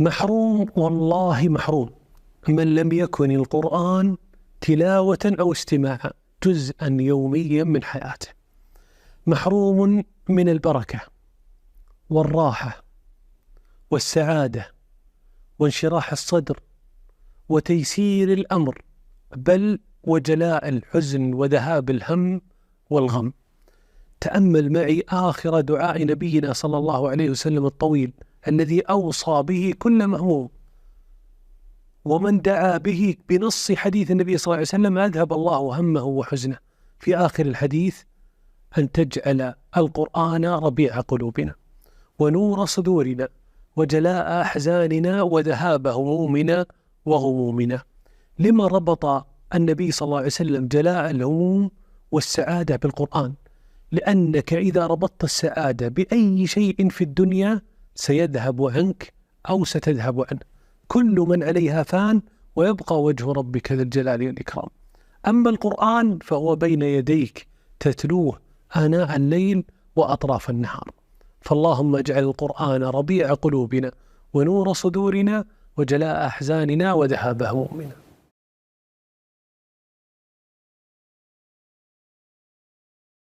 محروم والله محروم من لم يكن القرآن تلاوة أو استماعا جزءا يوميا من حياته. محروم من البركة والراحة والسعادة وانشراح الصدر وتيسير الأمر، بل وجلاء الحزن وذهاب الهم والغم. تأمل معي آخر دعاء نبينا صلى الله عليه وسلم الطويل الذي أوصى به كل مهموم، ومن دعا به بنص حديث النبي صلى الله عليه وسلم أذهب الله همه وحزنه. في آخر الحديث: أن تجعل القرآن ربيع قلوبنا ونور صدورنا وجلاء أحزاننا وذهاب همومنا وغمومنا. لما ربط النبي صلى الله عليه وسلم جلاء الهموم والسعادة بالقرآن؟ لأنك إذا ربطت السعادة بأي شيء في الدنيا سيذهب عنك أو ستذهب عنه. كل من عليها فان ويبقى وجه ربك ذي الجلال والإكرام. أما القرآن فهو بين يديك تتلوه آناء الليل وأطراف النهار. فاللهم اجعل القرآن ربيع قلوبنا ونور صدورنا وجلاء أحزاننا وذهاب همومنا.